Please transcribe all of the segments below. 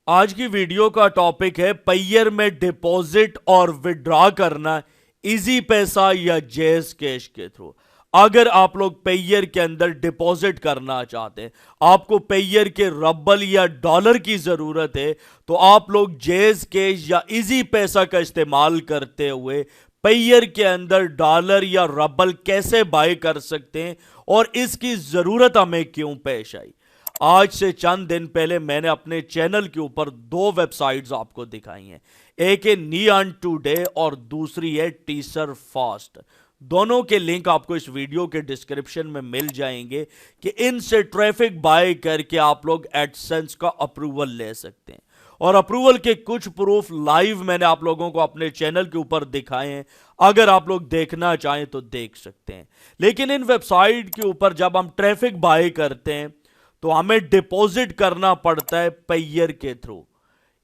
आज की वीडियो का टॉपिक है पेयर में डिपॉजिट और विड्रॉ करना, इजी पैसा या जेज कैश के थ्रू। अगर आप लोग पेयर के अंदर डिपॉजिट करना चाहते हैं, आपको पेयर के रबल या डॉलर की जरूरत है, तो आप लोग जेज कैश या इजी पैसा का इस्तेमाल करते हुए पेयर के अंदर डॉलर या रबल कैसे बाय कर सकते हैं और इसकी जरूरत हमें क्यों पेश आई। आज से चंद दिन पहले मैंने अपने चैनल के ऊपर दो वेबसाइट्स आपको दिखाई हैं। एक है नियॉन टुडे और दूसरी है टीजर फास्ट। दोनों के लिंक आपको इस वीडियो के डिस्क्रिप्शन में मिल जाएंगे कि इनसे ट्रैफिक बाय करके आप लोग एडसेंस का अप्रूवल ले सकते हैं। और अप्रूवल के कुछ प्रूफ लाइव मैंने आप लोगों को अपने चैनल के ऊपर दिखाए हैं, अगर आप लोग देखना चाहें तो देख सकते हैं। लेकिन इन वेबसाइट के ऊपर जब हम ट्रैफिक बाय करते हैं तो हमें डिपॉजिट करना पड़ता है पेयर के थ्रू।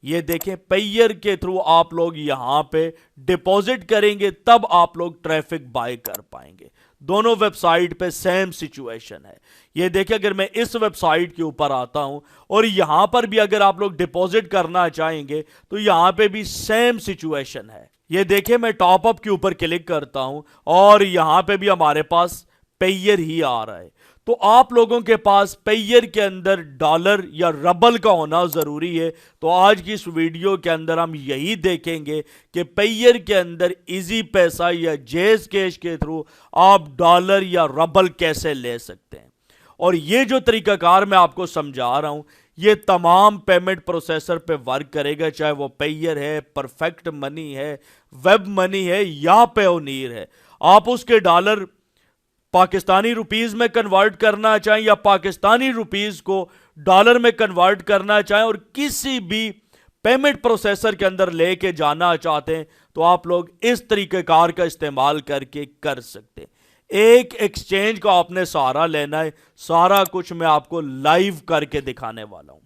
ये देखें, पेयर के थ्रू आप लोग यहां पे डिपॉजिट करेंगे तब आप लोग ट्रैफिक बाय कर पाएंगे। दोनों वेबसाइट पे सेम सिचुएशन है। ये देखें, अगर मैं इस वेबसाइट के ऊपर आता हूं और यहां पर भी अगर आप लोग डिपॉजिट करना चाहेंगे तो यहां पे भी सेम सिचुएशन है। ये देखें, मैं टॉप अप के ऊपर क्लिक करता हूं और यहां पे भी हमारे पास पेयर ही आ रहा है। तो आप लोगों के पास पेयर के अंदर डॉलर या रबल का होना जरूरी है। तो आज की इस वीडियो के अंदर हम यही देखेंगे कि पेयर के अंदर इजी पैसा या जेज कैश के थ्रू आप डॉलर या रबल कैसे ले सकते हैं। और ये जो तरीकाकार मैं आपको समझा रहा हूं, ये तमाम पेमेंट प्रोसेसर पे वर्क करेगा, चाहे वो पेयर है, परफेक्ट मनी है, वेब मनी है या पेयोनीर है। आप उसके डॉलर पाकिस्तानी रुपीस में कन्वर्ट करना चाहें या पाकिस्तानी रुपीस को डॉलर में कन्वर्ट करना चाहें और किसी भी पेमेंट प्रोसेसर के अंदर लेके जाना चाहते हैं, तो आप लोग इस तरीकेकार का इस्तेमाल करके कर सकते हैं। एक एक्सचेंज का आपने सहारा लेना है। सारा कुछ मैं आपको लाइव करके दिखाने वाला हूं।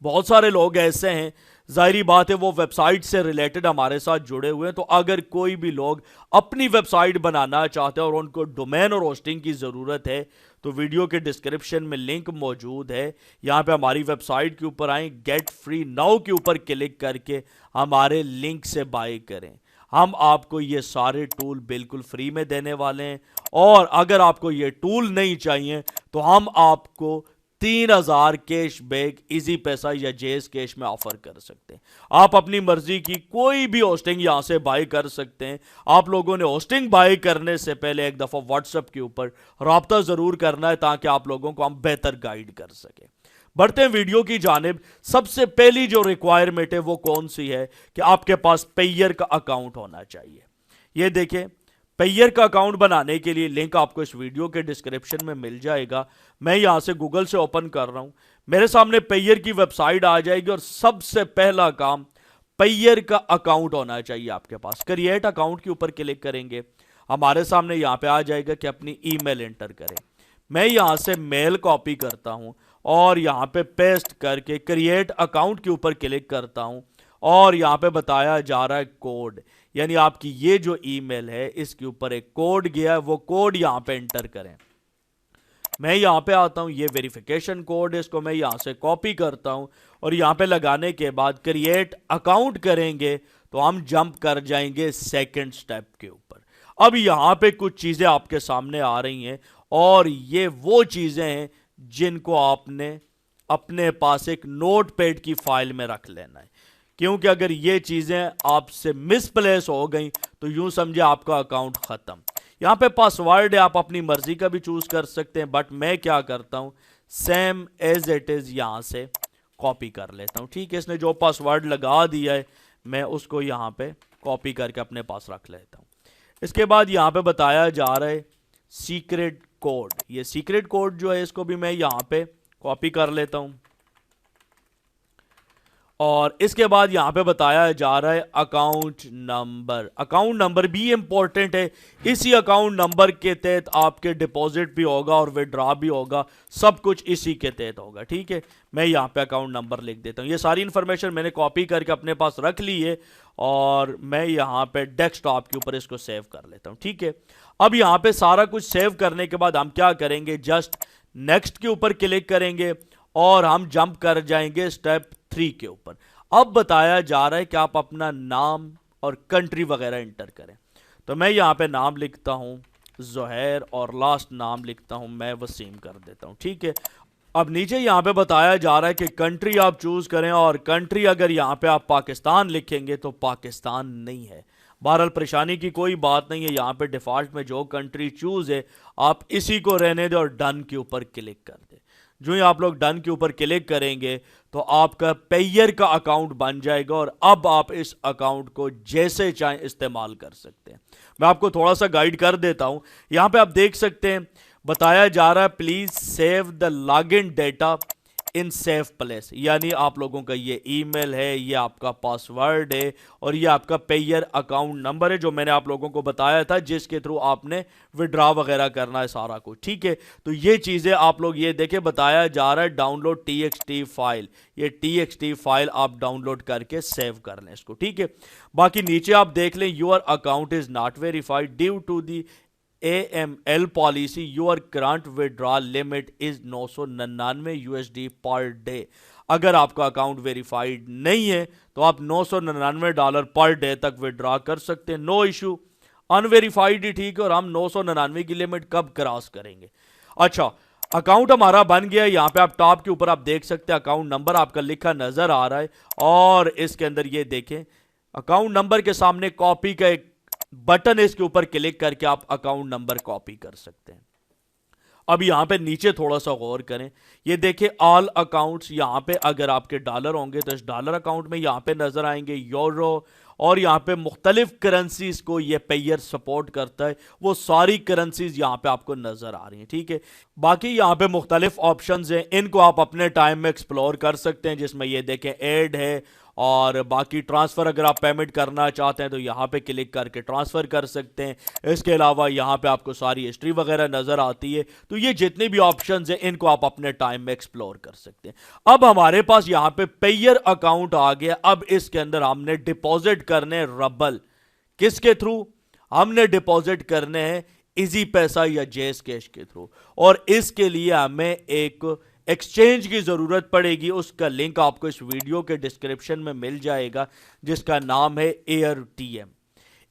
बहुत सारे लोग ऐसे हैं, जाहिर बात है वो वेबसाइट से रिलेटेड हमारे साथ जुड़े हुए हैं। तो अगर कोई भी लोग अपनी वेबसाइट बनाना चाहते हैं और उनको डोमेन और होस्टिंग की ज़रूरत है, तो वीडियो के डिस्क्रिप्शन में लिंक मौजूद है। यहाँ पे हमारी वेबसाइट के ऊपर आएँ, गेट फ्री नाउ के ऊपर क्लिक करके हमारे लिंक से बाय करें। हम आपको ये सारे टूल बिल्कुल फ्री में देने वाले हैं। और अगर आपको ये टूल नहीं चाहिए तो हम आपको 3000 कैश बैक इजी पैसा या जेज कैश में ऑफर कर सकते हैं। आप अपनी मर्जी की कोई भी होस्टिंग यहां से बाय कर सकते हैं। आप लोगों ने होस्टिंग बाय करने से पहले एक दफा व्हाट्सएप के ऊपर राब्ता जरूर करना है, ताकि आप लोगों को हम बेहतर गाइड कर सके। बढ़ते हैं वीडियो की जानिब। सबसे पहली जो रिक्वायरमेंट है वो कौन सी है कि आपके पास पेयर का अकाउंट होना चाहिए। ये देखें, पेयर का अकाउंट बनाने के लिए लिंक आपको इस वीडियो के डिस्क्रिप्शन में मिल जाएगा। मैं यहां से गूगल से ओपन कर रहा हूं, मेरे सामने पेयर की वेबसाइट आ जाएगी और सबसे पहला काम पेयर का अकाउंट होना चाहिए आपके पास। क्रिएट अकाउंट के ऊपर क्लिक करेंगे, हमारे सामने यहां पे आ जाएगा कि अपनी ईमेल एंटर करें। मैं यहां से मेल कॉपी करता हूं और यहां पे पेस्ट करके क्रिएट अकाउंट के ऊपर क्लिक करता हूं और यहां पे बताया जा रहा है कोड, यानी आपकी ये जो ईमेल है इसके ऊपर एक कोड गया है, वो कोड यहां पे एंटर करें। मैं यहां पे आता हूं, ये वेरिफिकेशन कोड है, इसको मैं यहां से कॉपी करता हूं और यहां पे लगाने के बाद क्रिएट अकाउंट करेंगे तो हम जंप कर जाएंगे सेकंड स्टेप के ऊपर। अब यहां पे कुछ चीजें आपके सामने आ रही हैं और ये वो चीजें हैं जिनको आपने अपने पास एक नोटपैड की फाइल में रख लेना है, क्योंकि अगर ये चीजें आपसे मिसप्लेस हो गई तो यूं समझे आपका अकाउंट खत्म। यहां पे पासवर्ड है, आप अपनी मर्जी का भी चूज कर सकते हैं, बट मैं क्या करता हूं, सेम एज इट इज यहां से कॉपी कर लेता हूं। ठीक है, इसने जो पासवर्ड लगा दिया है मैं उसको यहां पे कॉपी करके अपने पास रख लेता हूं। इसके बाद यहां पे बताया जा रहा है सीक्रेट कोड। ये सीक्रेट कोड जो है इसको भी मैं यहां पे कॉपी कर लेता हूं और इसके बाद यहां पे बताया जा रहा है अकाउंट नंबर। अकाउंट नंबर भी इंपॉर्टेंट है। इसी अकाउंट नंबर के तहत आपके डिपॉजिट भी होगा और विड्रॉ भी होगा, सब कुछ इसी के तहत होगा। ठीक है, मैं यहां पे अकाउंट नंबर लिख देता हूं। ये सारी इंफॉर्मेशन मैंने कॉपी करके अपने पास रख ली है और मैं यहां पे डेस्कटॉप के ऊपर इसको सेव कर लेता हूं। ठीक है, अब यहां पे सारा कुछ सेव करने के बाद हम क्या करेंगे, जस्ट नेक्स्ट के ऊपर क्लिक करेंगे और हम जंप कर जाएंगे स्टेप 3 के ऊपर। अब बताया जा रहा है कि आप अपना नाम और कंट्री वगैरह इंटर करें। तो मैं यहाँ पे नाम लिखता हूँ ज़ुहैर और लास्ट नाम लिखता हूँ मैं वसीम कर देता हूँ, ठीक है। अब नीचे यहाँ पे बताया जा रहा है कि कंट्री आप चूज करें, और कंट्री अगर यहाँ पे आप पाकिस्तान लिखेंगे तो पाकिस्तान नहीं है। बहरहाल परेशानी की कोई बात नहीं है, यहाँ पे डिफॉल्ट में जो कंट्री चूज है आप इसी को रहने दें और डन के ऊपर क्लिक कर दें। जो ही आप लोग डन के ऊपर क्लिक करेंगे तो आपका पेयर का अकाउंट बन जाएगा और अब आप इस अकाउंट को जैसे चाहें इस्तेमाल कर सकते हैं। मैं आपको थोड़ा सा गाइड कर देता हूं। यहां पे आप देख सकते हैं बताया जा रहा है please save the login data in safe place, यानी आप लोगों का ये ईमेल है, ये आपका पासवर्ड है और ये आपका पेयर अकाउंट नंबर है जो मैंने आप लोगों को बताया था जिसके थ्रू आपने विड्रॉ वगैरह करना है सारा कुछ, ठीक है। तो ये चीज़ें आप लोग ये देखें बताया जा रहा है डाउनलोड TXT फाइल, ये TXT फाइल आप डाउनलोड करके सेव कर लें इसको, ठीक है। बाकी नीचे आप देख लें your account is not verified due to the AML policy, your current withdrawal limit is 999 USD per day. अगर आपका अकाउंट वेरीफाइड नहीं है तो आप $999 पर डे तक विड्रॉ कर सकते हैं, नो इशू। अनवेरीफाइड ही ठीक है, और हम 999 की लिमिट कब क्रॉस करेंगे। अच्छा, अकाउंट हमारा बन गया। यहाँ पे आप टॉप के ऊपर आप देख सकते हैं अकाउंट नंबर आपका लिखा नजर आ रहा है, और इसके अंदर ये देखें अकाउंट नंबर के सामने कॉपी का एक बटन है, इसके ऊपर क्लिक करके आप अकाउंट नंबर कॉपी कर सकते हैं। अब यहां पे नीचे थोड़ा सा गौर करें, ये देखिए ऑल अकाउंट्स, यहां पे अगर आपके डॉलर होंगे तो इस डॉलर अकाउंट में यहां पे नजर आएंगे यूरो, और यहां पे मुख्तलिफ करेंसीज को ये पेयर सपोर्ट करता है, वो सारी करेंसीज यहां पे आपको नजर आ रही हैं, ठीक है। बाकी यहां पे मुख्तलिफ ऑप्शंस हैं, इनको आप अपने टाइम में एक्सप्लोर कर सकते हैं, जिसमें ये देखें ऐड है, और बाकी ट्रांसफ़र अगर आप पेमेंट करना चाहते हैं तो यहाँ पे क्लिक करके ट्रांसफ़र कर सकते हैं। इसके अलावा यहाँ पे आपको सारी हिस्ट्री वगैरह नज़र आती है। तो ये जितने भी ऑप्शंस हैं इनको आप अपने टाइम में एक्सप्लोर कर सकते हैं। अब हमारे पास यहाँ पे पेयर अकाउंट आ गया। अब इसके अंदर हमने डिपॉजिट करने रबल, किसके थ्रू हमने डिपॉजिट करने हैं, इजी पैसा या जेस कैश के थ्रू, और इसके लिए हमें एक एक्सचेंज की जरूरत पड़ेगी। उसका लिंक आपको इस वीडियो के डिस्क्रिप्शन में मिल जाएगा, जिसका नाम है एयरटीएम।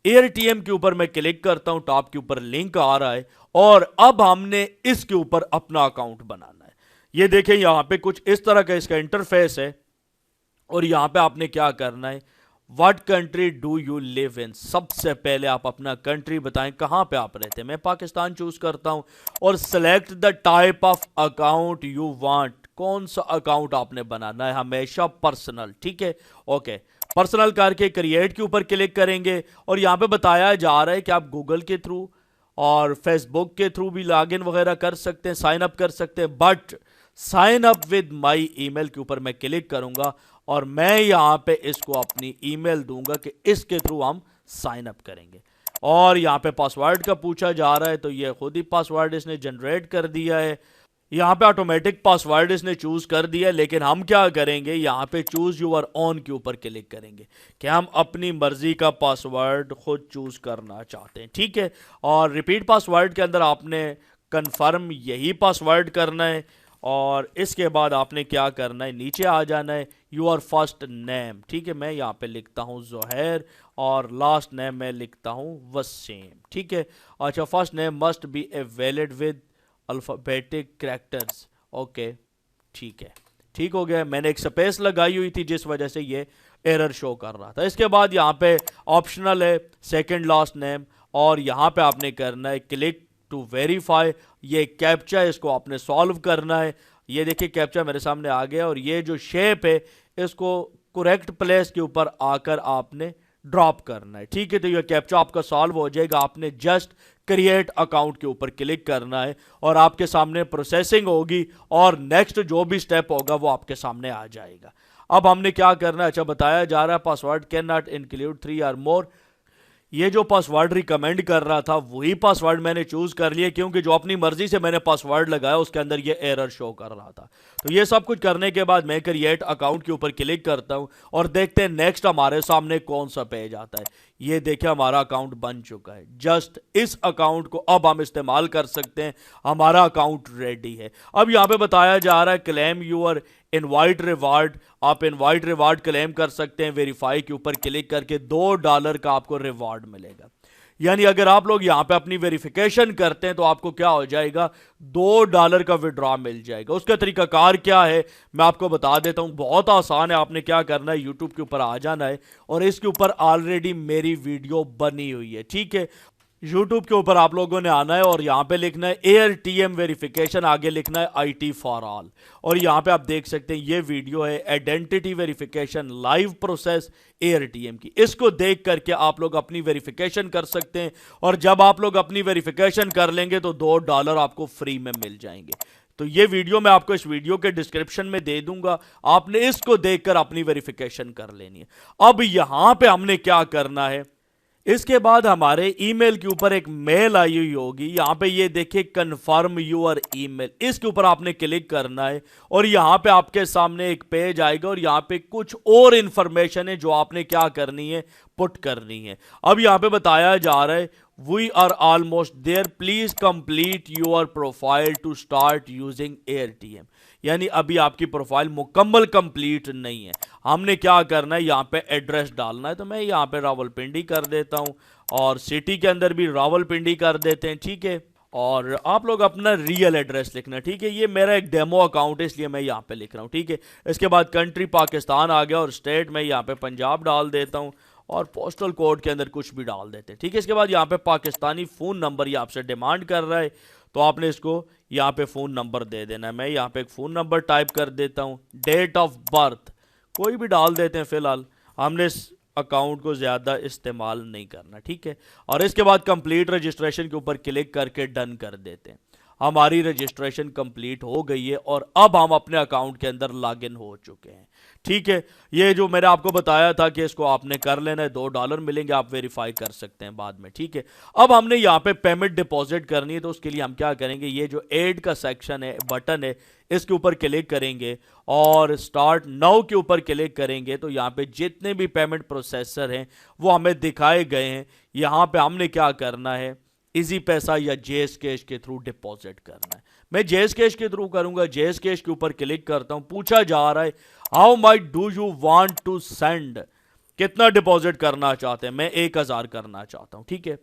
एयरटीएम के ऊपर मैं क्लिक करता हूं, टॉप के ऊपर लिंक आ रहा है, और अब हमने इसके ऊपर अपना अकाउंट बनाना है। ये देखें यहां पे कुछ इस तरह का इसका इंटरफेस है, और यहां पे आपने क्या करना है, what country do you live in. सबसे पहले आप अपना कंट्री बताएं, कहां पे आप रहते हैं। मैं पाकिस्तान चूज करता हूं, और select the type of account you want, कौन सा अकाउंट आपने बनाना है, हमेशा पर्सनल, ठीक है। ओके, पर्सनल करके क्रिएट के ऊपर क्लिक करेंगे, और यहां पे बताया जा रहा है कि आप गूगल के थ्रू और फेसबुक के थ्रू भी लॉगिन वगैरह कर सकते हैं, साइन अप कर सकते हैं, but sign up with my email के ऊपर मैं क्लिक करूंगा, और मैं यहां पे इसको अपनी ईमेल दूंगा कि इसके थ्रू हम साइन अप करेंगे। और यहां पे पासवर्ड का पूछा जा रहा है, तो ये खुद ही पासवर्ड इसने जनरेट कर दिया है। यहां पे ऑटोमेटिक पासवर्ड इसने चूज कर दिया, लेकिन हम क्या करेंगे, यहां पे चूज यूर ओन के ऊपर क्लिक करेंगे कि हम अपनी मर्जी का पासवर्ड खुद चूज करना चाहते हैं, ठीक है। और रिपीट पासवर्ड के अंदर आपने कंफर्म यही पासवर्ड करना है, और इसके बाद आपने क्या करना है, नीचे आ जाना है, योर फर्स्ट नेम, ठीक है। मैं यहाँ पे लिखता हूँ ज़ुहैर, और लास्ट नेम मैं लिखता हूँ वसीम, ठीक है। अच्छा, first name must be a valid with alphabetic characters, okay, ठीक है, ठीक हो गया। मैंने एक स्पेस लगाई हुई थी जिस वजह से ये एरर शो कर रहा था। इसके बाद यहाँ पे ऑप्शनल है सेकंड लास्ट नेम, और यहाँ पे आपने करना है क्लिक टू वेरीफाई। ये कैप्चा है, इसको आपने सॉल्व करना है। ये देखिए कैप्चा मेरे सामने आ गया, और ये जो शेप है इसको करेक्ट प्लेस के ऊपर आकर आपने ड्रॉप करना है, ठीक है। तो ये कैप्चा आपका सॉल्व हो जाएगा। आपने जस्ट क्रिएट अकाउंट के ऊपर क्लिक करना है, और आपके सामने प्रोसेसिंग होगी, और नेक्स्ट जो भी स्टेप होगा वो आपके सामने आ जाएगा। अब हमने क्या करना है, अच्छा बताया जा रहा है पासवर्ड कैन नॉट इंक्लूड 3 और मोर। ये जो पासवर्ड रिकमेंड कर रहा था वही पासवर्ड मैंने चूज कर लिया, क्योंकि जो अपनी मर्जी से मैंने पासवर्ड लगाया उसके अंदर ये एरर शो कर रहा था। तो ये सब कुछ करने के बाद मैं क्रिएट अकाउंट के ऊपर क्लिक करता हूं, और देखते हैं नेक्स्ट हमारे सामने कौन सा पेज आता है। ये देखिए हमारा अकाउंट बन चुका है। जस्ट इस अकाउंट को अब हम इस्तेमाल कर सकते हैं, हमारा अकाउंट रेडी है। अब यहाँ पे बताया जा रहा है क्लेम यूर इनवाइट रिवार्ड, आप इनवाइट रिवार्ड क्लेम कर सकते हैं। वेरीफाई के ऊपर क्लिक करके $2 का आपको रिवार्ड मिलेगा। यानी अगर आप लोग यहां पे अपनी वेरिफिकेशन करते हैं तो आपको क्या हो जाएगा, $2 का विड्रॉ मिल जाएगा। उसका तरीकाकार क्या है मैं आपको बता देता हूं, बहुत आसान है। आपने क्या करना है, यूट्यूब के ऊपर आ जाना है और इसके ऊपर ऑलरेडी मेरी वीडियो बनी हुई है, ठीक है। यूट्यूब के ऊपर आप लोगों ने आना है और यहाँ पे लिखना है AirTM वेरिफिकेशन, आगे लिखना है IT फॉर ऑल। और यहाँ पे आप देख सकते हैं ये वीडियो है identity verification live process AirTM की। इसको देख करके आप लोग अपनी वेरिफिकेशन कर सकते हैं और जब आप लोग अपनी वेरिफिकेशन कर लेंगे तो $2 आपको फ्री में मिल जाएंगे। तो ये वीडियो मैं आपको इस वीडियो के डिस्क्रिप्शन में दे दूंगा, आपने इसको देखकर अपनी वेरिफिकेशन कर लेनी है। अब यहां पे हमने क्या करना है, इसके बाद हमारे ईमेल के ऊपर एक मेल आई हुई होगी, यहां पे ये देखिए कन्फर्म यूर ईमेल, इसके ऊपर आपने क्लिक करना है और यहां पे आपके सामने एक पेज आएगा और यहां पे कुछ और इंफॉर्मेशन है जो आपने क्या करनी है, पुट करनी है। अब यहां पे बताया जा रहा है we are almost there, please complete your profile to start using AirTM। यानी अभी आपकी प्रोफाइल मुकम्मल कंप्लीट नहीं है। हमने क्या करना है, यहाँ पे एड्रेस डालना है, तो मैं यहाँ पे रावलपिंडी कर देता हूँ और सिटी के अंदर भी रावलपिंडी कर देते हैं, ठीक है। और आप लोग अपना रियल एड्रेस लिखना, ठीक है। ये मेरा एक डेमो अकाउंट है इसलिए मैं यहाँ पे लिख रहा हूँ, ठीक है। इसके बाद कंट्री पाकिस्तान आ गया और स्टेट में यहाँ पे पंजाब डाल देता हूँ और पोस्टल कोड के अंदर कुछ भी डाल देते हैं, ठीक है। इसके बाद यहाँ पे पाकिस्तानी फ़ोन नंबर ये आपसे डिमांड कर रहा है तो आपने इसको यहाँ पे फ़ोन नंबर दे देना है। मैं यहाँ पे एक फ़ोन नंबर टाइप कर देता हूँ। डेट ऑफ बर्थ कोई भी डाल देते हैं, फ़िलहाल हमने इस अकाउंट को ज़्यादा इस्तेमाल नहीं करना, ठीक है। और इसके बाद कंप्लीट रजिस्ट्रेशन के ऊपर क्लिक करके डन कर देते हैं। हमारी रजिस्ट्रेशन कंप्लीट हो गई है और अब हम अपने अकाउंट के अंदर लॉगिन हो चुके हैं, ठीक है। ये जो मैंने आपको बताया था कि इसको आपने कर लेना है, $2 मिलेंगे, आप वेरीफाई कर सकते हैं बाद में, ठीक है। अब हमने यहाँ पे पेमेंट डिपॉजिट करनी है तो उसके लिए हम क्या करेंगे, ये जो ऐड का सेक्शन है, बटन है, इसके ऊपर क्लिक करेंगे और स्टार्ट नाउ के ऊपर क्लिक करेंगे तो यहाँ पे जितने भी पेमेंट प्रोसेसर हैं वो हमें दिखाए गए हैं। यहाँ पे हमने क्या करना है, इजी पैसा या जेएस कैश के थ्रू डिपॉजिट करना है। मैं जेएस कैश के थ्रू करूंगा। जेएस कैश के ऊपर क्लिक करता हूं, पूछा जा रहा है how much do you want to send, कितना डिपॉजिट करना चाहते हैं। मैं 1000 करना चाहता हूं, ठीक है।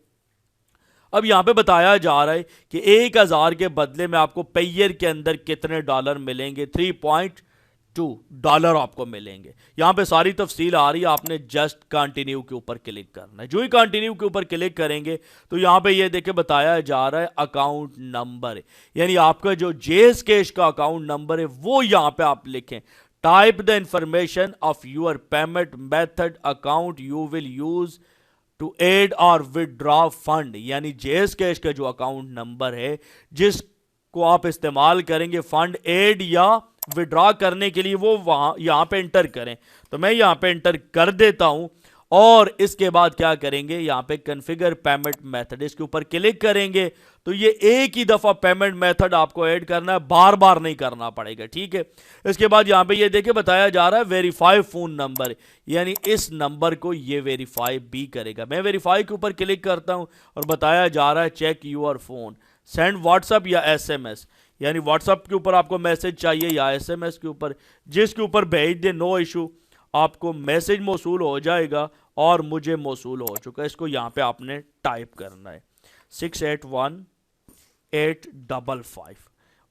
अब यहां पे बताया जा रहा है कि 1000 के बदले में आपको पेयर के अंदर कितने डॉलर मिलेंगे, $3.2 आपको मिलेंगे। यहां पे सारी तफसील आ रही है, आपने जस्ट कंटिन्यू के ऊपर क्लिक करना है। जो ही कंटिन्यू के ऊपर क्लिक करेंगे तो यहां पे ये देखे बताया जा रहा है अकाउंट नंबर, यानी आपका जो जेएस कैश का अकाउंट नंबर है वो यहां पे आप लिखें। Type the information of your payment method account you will use to add or withdraw fund, यानी जेएस कैश का जो अकाउंट नंबर है जिसको आप इस्तेमाल करेंगे फंड एड या विड्रॉ करने के लिए, वो वहां यहां पे एंटर करें। तो मैं यहां पे एंटर कर देता हूं और इसके बाद क्या करेंगे, यहां पे कॉन्फ़िगर पेमेंट मेथड, इसके ऊपर क्लिक करेंगे तो ये एक ही दफा पेमेंट मेथड आपको ऐड करना है, बार बार नहीं करना पड़ेगा, ठीक है। इसके बाद यहां पे ये देखिए बताया जा रहा है वेरीफाई फोन नंबर, यानी इस नंबर को ये वेरीफाई भी करेगा। मैं वेरीफाई के ऊपर क्लिक करता हूं और बताया जा रहा है check your phone, send WhatsApp या एसएमएस, यानी व्हाट्सएप के ऊपर आपको मैसेज चाहिए या एसएमएस के ऊपर, जिसके ऊपर भेज दे, नो इशू, आपको मैसेज मौसूल हो जाएगा और मुझे मौसूल हो चुका है। इसको यहाँ पे आपने टाइप करना है 681855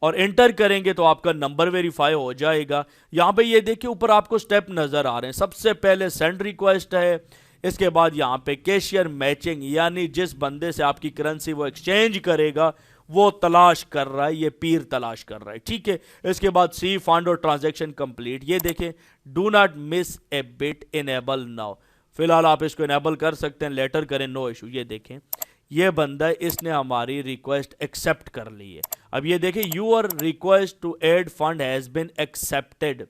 और एंटर करेंगे तो आपका नंबर वेरीफाई हो जाएगा। यहाँ पे ये देखिए ऊपर आपको स्टेप नजर आ रहे हैं। सबसे पहले सेंड रिक्वेस्ट है, इसके बाद यहाँ पे कैशियर मैचिंग, यानी जिस बंदे से आपकी करेंसी वो एक्सचेंज करेगा वो तलाश कर रहा है, ये पीर तलाश कर रहा है, ठीक है। इसके बाद सी फंड और ट्रांजैक्शन कंप्लीट, ये देखें do not miss A bit, enable now, फिलहाल आप इसको इनेबल कर सकते हैं, लेटर करें, नो इशू। ये देखें ये बंदा इसने हमारी रिक्वेस्ट एक्सेप्ट कर ली है। अब ये देखें your request to add fund has been accepted,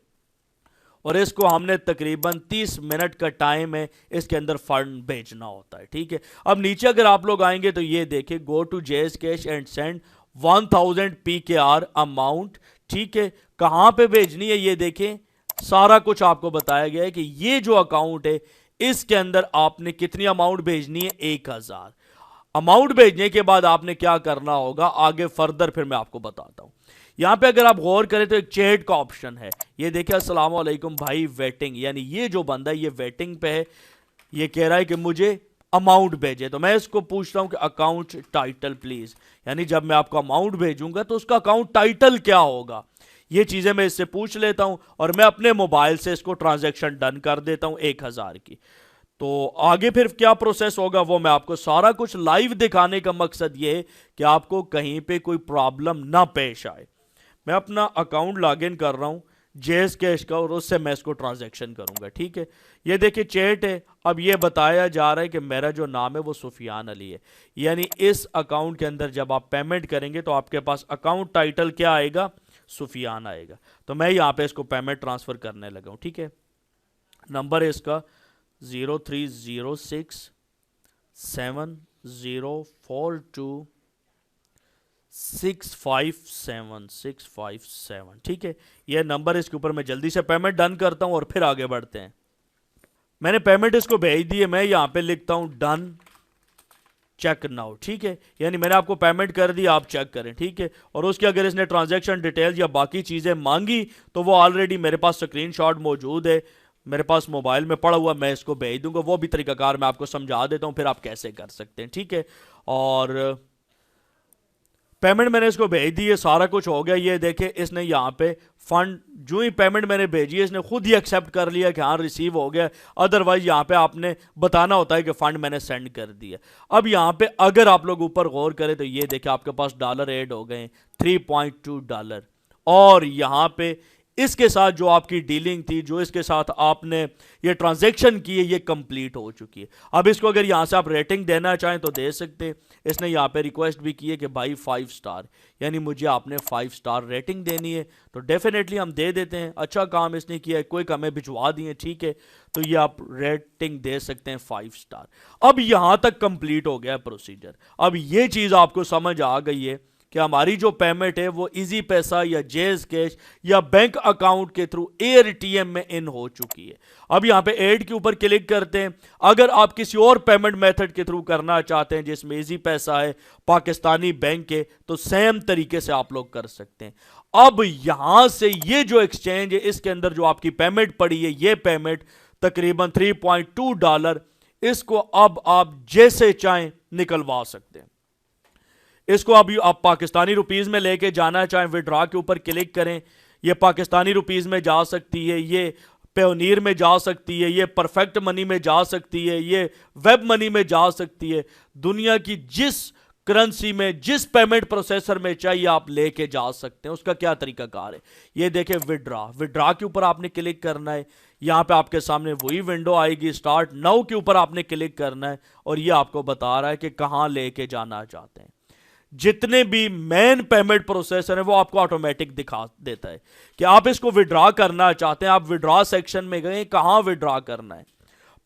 और इसको हमने तकरीबन 30 मिनट का टाइम है इसके अंदर फंड भेजना होता है, ठीक है। अब नीचे अगर आप लोग आएंगे तो ये देखें go to JS cash and send 1000 PKR amount, ठीक है। कहां पे भेजनी है ये देखें, सारा कुछ आपको बताया गया है कि ये जो अकाउंट है इसके अंदर आपने कितनी अमाउंट भेजनी है, 1000। अमाउंट भेजने के बाद आपने क्या करना होगा आगे फर्दर फिर मैं आपको बताता हूं। यहां पे अगर आप गौर करें तो एक चैट का ऑप्शन है, ये देखिए अस्सलाम वालेकुम भाई वेटिंग, यानी ये जो बंदा है ये वेटिंग पे है, ये कह रहा है कि मुझे अमाउंट भेजे। तो मैं इसको पूछता हूं कि अकाउंट टाइटल प्लीज, यानी जब मैं आपको अमाउंट भेजूंगा तो उसका अकाउंट टाइटल क्या होगा, ये चीजें मैं इससे पूछ लेता हूं और मैं अपने मोबाइल से इसको ट्रांजैक्शन डन कर देता हूं 1000 की। तो आगे फिर क्या प्रोसेस होगा वो मैं आपको सारा कुछ लाइव दिखाने का मकसद ये है कि आपको कहीं पे कोई प्रॉब्लम ना पेश आए। मैं अपना अकाउंट लॉगिन कर रहा हूं जेस कैश का और उससे मैं इसको ट्रांजैक्शन करूंगा, ठीक है। ये देखिए चैट है, अब ये बताया जा रहा है कि मेरा जो नाम है वो सुफियान अली है, यानी इस अकाउंट के अंदर जब आप पेमेंट करेंगे तो आपके पास अकाउंट टाइटल क्या आएगा, सुफियान आएगा। तो मैं यहाँ पे इसको पेमेंट ट्रांसफर करने लगा हूँ, ठीक है। नंबर है इसका 03067042657657, ठीक है। यह नंबर इसके ऊपर मैं जल्दी से पेमेंट डन करता हूं और फिर आगे बढ़ते हैं। मैंने पेमेंट इसको भेज दी है, मैं यहां पे लिखता हूं डन चेक नाउ, ठीक है, यानी मैंने आपको पेमेंट कर दी, आप चेक करें, ठीक है। और उसके अगर इसने ट्रांजैक्शन डिटेल्स या बाकी चीजें मांगी तो वो ऑलरेडी मेरे पास स्क्रीनशॉट मौजूद है, मेरे पास मोबाइल में पड़ा हुआ, मैं इसको भेज दूंगा। वो भी तरीकाकार मैं आपको समझा देता हूं, फिर आप कैसे कर सकते हैं, ठीक है। और पेमेंट मैंने इसको भेज दी है, सारा कुछ हो गया। ये देखे इसने यहाँ पे फंड जो ही पेमेंट मैंने भेजी है इसने खुद ही एक्सेप्ट कर लिया कि हाँ रिसीव हो गया, अदरवाइज यहाँ पे आपने बताना होता है कि फंड मैंने सेंड कर दिया। अब यहाँ पे अगर आप लोग ऊपर गौर करें तो ये देखे आपके पास डॉलर ऐड हो गए $3.2, और यहाँ पे इसके साथ जो आपकी डीलिंग थी, जो इसके साथ आपने ये ट्रांजैक्शन की है, ये कंप्लीट हो चुकी है। अब इसको अगर यहाँ से आप रेटिंग देना चाहें तो दे सकते हैं। इसने यहाँ पे रिक्वेस्ट भी की है कि भाई 5 स्टार, यानी मुझे आपने 5 स्टार रेटिंग देनी है, तो डेफिनेटली हम दे देते हैं। अच्छा काम इसने किया है, कोई हमें भिजवा दिए, ठीक है, तो ये आप रेटिंग दे सकते हैं 5 स्टार। अब यहाँ तक कंप्लीट हो गया प्रोसीजर। अब ये चीज़ आपको समझ आ गई है कि हमारी जो पेमेंट है वो इजी पैसा या जेज कैश या बैंक अकाउंट के थ्रू एटीएम में इन हो चुकी है। अब यहां पे ऐड के ऊपर क्लिक करते हैं। अगर आप किसी और पेमेंट मेथड के थ्रू करना चाहते हैं जिसमें इजी पैसा है, पाकिस्तानी बैंक है, तो सेम तरीके से आप लोग कर सकते हैं। अब यहां से ये जो एक्सचेंज है इसके अंदर जो आपकी पेमेंट पड़ी है, ये पेमेंट तकरीबन $3.2, इसको अब आप जैसे चाहें निकलवा सकते हैं। इसको अभी आप पाकिस्तानी रुपीस में लेके जाना चाहें, विड्रॉ के ऊपर क्लिक करें, ये पाकिस्तानी रुपीस में जा सकती है, ये पेयोनीर में जा सकती है, ये परफेक्ट मनी में जा सकती है, ये वेब मनी में जा सकती है। दुनिया की जिस करेंसी में, जिस पेमेंट प्रोसेसर में चाहिए आप लेके जा सकते हैं। उसका क्या तरीकाकार है, ये देखें, विड्रॉ के ऊपर आपने क्लिक करना है। यहां पे आपके सामने वही विंडो आएगी, स्टार्ट नाउ के ऊपर आपने क्लिक करना है और ये आपको बता रहा है कि कहां लेके जाना चाहते हैं। जितने भी मेन पेमेंट प्रोसेसर है वो आपको ऑटोमेटिक दिखा देता है कि आप इसको विड्रॉ करना चाहते हैं। आप विड्रॉ सेक्शन में गए, कहां विड्रॉ करना है,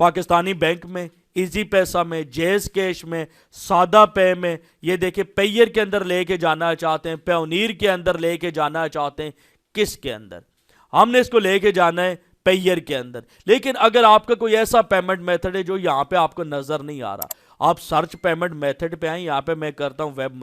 पाकिस्तानी बैंक में, इजी पैसा में, जेज कैश में, सादा पे में, ये देखिए पेयर के अंदर लेके जाना चाहते हैं, पेयोनीर के अंदर लेके जाना चाहते हैं, किसके अंदर, हमने इसको लेके जाना है पेयर के अंदर। लेकिन अगर आपका कोई ऐसा पेमेंट मेथड है जो यहां पे आपको नजर नहीं आ रहा, आप सर्च पेमेंट मेथड पे आए, यहां पे मैं करता हूं वेब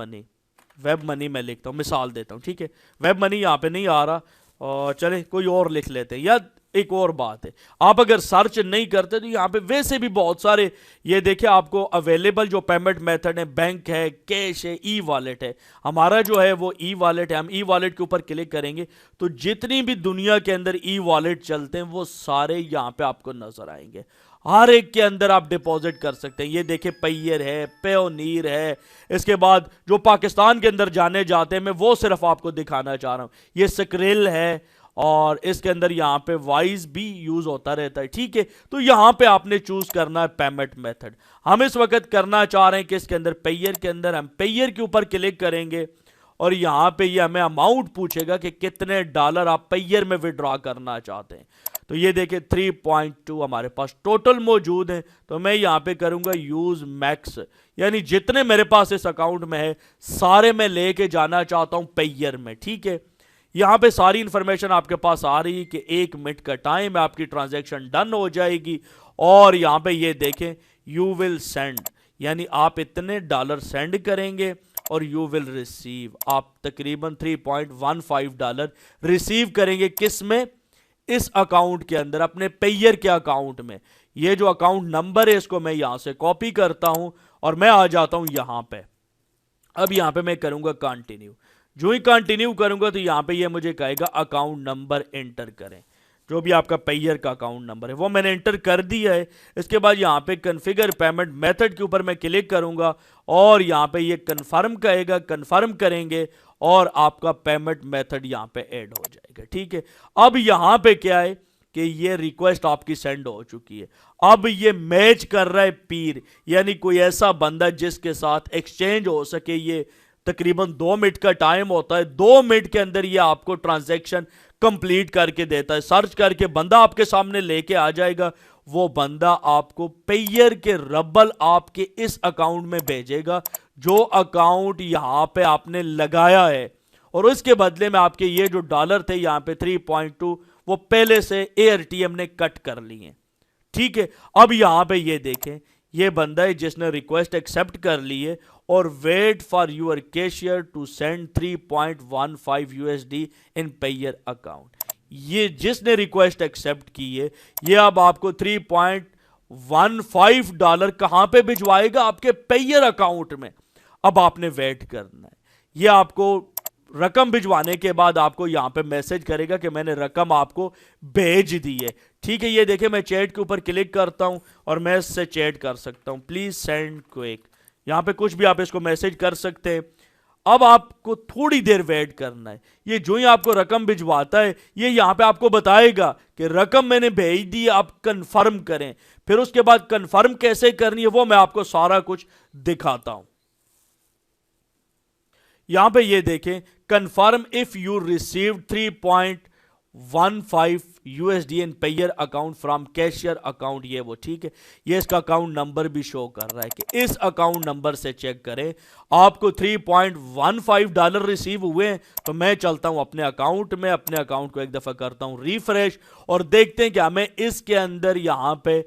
मनी में लिखता हूं, मिसाल देता हूं, ठीक है। वेब मनी यहां पे नहीं आ रहा, और चले कोई और लिख लेते हैं। या एक और बात है, आप अगर सर्च नहीं करते तो यहां पे वैसे भी बहुत सारे, ये देखिए आपको अवेलेबल जो पेमेंट मेथड है, बैंक है, कैश है, ई वॉलेट है। हमारा जो है वो ई वॉलेट है, हम ई वॉलेट के ऊपर क्लिक करेंगे तो जितनी भी दुनिया के अंदर ई वॉलेट चलते हैं वो सारे यहां पे आपको नजर आएंगे। हर एक के अंदर आप डिपॉजिट कर सकते हैं। ये देखिए पेयर है, पेयोनीर है, इसके बाद जो पाकिस्तान के अंदर जाने जाते हैं मैं वो सिर्फ आपको दिखाना चाह रहा हूं। ये स्क्रिल है और इसके अंदर यहां पे वाइज भी यूज होता रहता है, ठीक है। तो यहां पे आपने चूज करना है पेमेंट मेथड। हम इस वक्त करना चाह रहे हैं कि इसके अंदर पेयर के अंदर हम पेयर के ऊपर क्लिक करेंगे और यहां पे ये हमें अमाउंट पूछेगा कि कितने डॉलर आप पेयर में विड्रॉ करना चाहते हैं। तो ये देखिए 3.2 हमारे पास टोटल मौजूद है। तो मैं यहां पे करूंगा यूज मैक्स, यानी जितने मेरे पास इस अकाउंट में है सारे मैं लेके जाना चाहता हूं पेयर में, ठीक है। यहां पे सारी इंफॉर्मेशन आपके पास आ रही है कि 1 मिनट का टाइम है, आपकी ट्रांजैक्शन डन हो जाएगी। और यहां पे ये देखें यू विल सेंड, यानी आप इतने डॉलर सेंड करेंगे और यू विल रिसीव, आप तकरीबन $3.15 रिसीव करेंगे। किस में? इस अकाउंट के अंदर, अपने पेयर के अकाउंट में। ये जो अकाउंट नंबर है इसको मैं यहां से कॉपी करता हूं और मैं आ जाता हूं यहां पे। अब यहां पे मैं करूंगा कंटिन्यू। जो ही कंटिन्यू करूंगा तो यहां पे ये मुझे कहेगा अकाउंट नंबर एंटर करें। जो भी आपका पेयर का अकाउंट नंबर है वो मैंने एंटर कर दिया है। इसके बाद यहाँ पे कॉन्फ़िगर पेमेंट मेथड के ऊपर मैं क्लिक करूंगा और यहाँ पे ये कंफर्म कहेगा, कंफर्म करेंगे और आपका पेमेंट मेथड यहाँ पे ऐड हो जाएगा। ठीक है, अब यहाँ पे क्या है कि ये रिक्वेस्ट आपकी सेंड हो चुकी है। अब ये मैच कर रहा है पीर, यानी कोई ऐसा बंदा जिसके साथ एक्सचेंज हो सके। ये तकरीबन 2 मिनट का टाइम होता है, 2 मिनट के अंदर ये आपको ट्रांजैक्शन कंप्लीट करके देता है। सर्च करके बंदा आपके सामने लेके आ जाएगा। वो बंदा आपको पेयर के रबल आपके इस अकाउंट में भेजेगा, जो अकाउंट यहां पे आपने लगाया है, और उसके बदले में आपके ये जो डॉलर थे यहां पे 3.2 वो पहले से AirTM ने कट कर लिए। ठीक है, अब यहां पे ये देखें, ये बंदा है जिसने रिक्वेस्ट एक्सेप्ट कर ली है और wait for your cashier to send 3.15 USD in payer account. ये जिसने रिक्वेस्ट एक्सेप्ट की है ये अब आपको $3.15 कहां पे भिजवाएगा? आपके पेयर अकाउंट में। अब आपने वेट करना है। ये आपको रकम भिजवाने के बाद आपको यहां पे मैसेज करेगा कि मैंने रकम आपको भेज दी है। ठीक है, ये देखिए मैं चैट के ऊपर क्लिक करता हूं और मैं इससे चैट कर सकता हूं, प्लीज सेंड क्विक। यहां पे कुछ भी आप इसको मैसेज कर सकते हैं। अब आपको थोड़ी देर वेट करना है। ये जो ही आपको रकम भिजवाता है ये यहां पे आपको बताएगा कि रकम मैंने भेज दी, आप कंफर्म करें। फिर उसके बाद कंफर्म कैसे करनी है वो मैं आपको सारा कुछ दिखाता हूं। यहां पे ये देखें, confirm if you received 3.15 USD in payer account from cashier account. ये वो ठीक है, ये इसका अकाउंट नंबर भी शो कर रहा है कि इस अकाउंट नंबर से चेक करें आपको $3.15 रिसीव हुए हैं। तो मैं चलता हूं अपने अकाउंट में, अपने अकाउंट को एक दफा करता हूं रिफ्रेश और देखते हैं कि हमें इसके अंदर यहां पे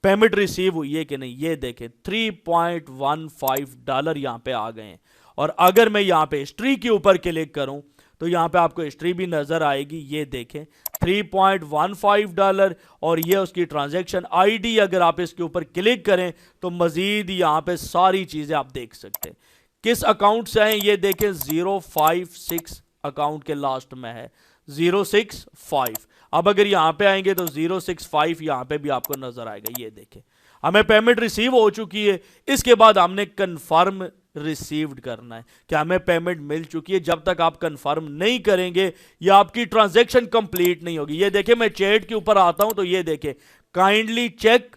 पेमेंट रिसीव हुई है कि नहीं। ये देखें $3.15 यहां पे आ गए हैं। और अगर मैं यहां पे हिस्ट्री के ऊपर क्लिक करूं तो यहां पे आपको हिस्ट्री भी नजर आएगी। ये देखें $3.15 और ये उसकी ट्रांजैक्शन आईडी। अगर आप इसके ऊपर क्लिक करें तो मजीद यहां पे सारी चीजें आप देख सकते हैं। किस अकाउंट से आए ये देखें, 056 अकाउंट के लास्ट में है 065। अब अगर यहां पे आएंगे तो 065 यहां पे भी आपको नजर आएगा। ये देखें हमें पेमेंट रिसीव हो चुकी है। इसके बाद हमने कंफर्म रिसीव्ड करना है कि हमें पेमेंट मिल चुकी है। जब तक आप कंफर्म नहीं करेंगे या आपकी ट्रांजैक्शन कंप्लीट नहीं होगी। ये देखें मैं चैट के ऊपर आता हूं तो ये देखें kindly check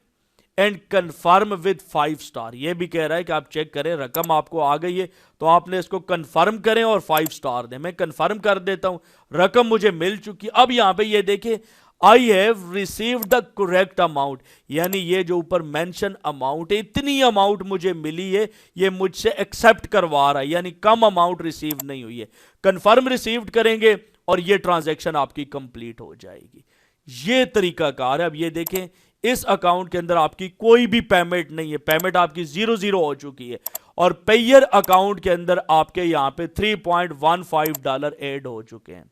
and confirm with 5 star. ये भी कह रहा है कि आप चेक करें, रकम आपको आ गई है तो आपने इसको कंफर्म करें और 5 स्टार दें। मैं कंफर्म कर देता हूं, रकम मुझे मिल चुकी। अब यहां पे ये देखें I have received the correct amount, यानी ये जो ऊपर मेंशन अमाउंट है इतनी अमाउंट मुझे मिली है, ये मुझसे एक्सेप्ट करवा रहा है, यानी कम अमाउंट रिसीव नहीं हुई है। कंफर्म रिसीव्ड करेंगे और ये ट्रांजैक्शन आपकी कंप्लीट हो जाएगी। ये तरीकाकार है। अब ये देखें इस अकाउंट के अंदर आपकी कोई भी पेमेंट नहीं है, पेमेंट आपकी 0 हो चुकी है और पेयर अकाउंट के अंदर आपके यहां पे $3.15 ऐड हो चुके हैं।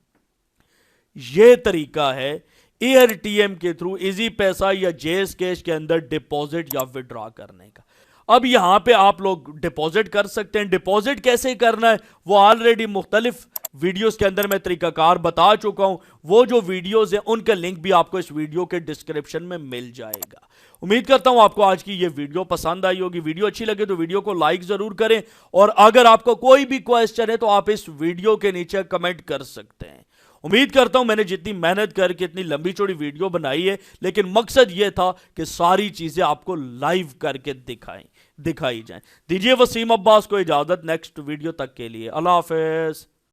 यह तरीका है AirTM के थ्रू इजी पैसा या जेस कैश के अंदर डिपॉजिट या विड्रॉ करने का। अब यहां पे आप लोग डिपॉजिट कर सकते हैं। डिपॉजिट कैसे करना है वो ऑलरेडी मुख्तलिफ वीडियोस के अंदर मैं तरीकाकार बता चुका हूं। वो जो वीडियोस हैं उनका लिंक भी आपको इस वीडियो के डिस्क्रिप्शन में मिल जाएगा। उम्मीद करता हूं आपको आज की ये वीडियो पसंद आई होगी। वीडियो अच्छी लगे तो वीडियो को लाइक जरूर करें और अगर आपको कोई भी क्वेश्चन है तो आप इस वीडियो के नीचे कमेंट कर सकते हैं। उम्मीद करता हूं मैंने जितनी मेहनत करके इतनी लंबी चौड़ी वीडियो बनाई है, लेकिन मकसद यह था कि सारी चीजें आपको लाइव करके दिखाई जाएं। दीजिए वसीम अब्बास को इजाजत, नेक्स्ट वीडियो तक के लिए अल्लाह हाफिज।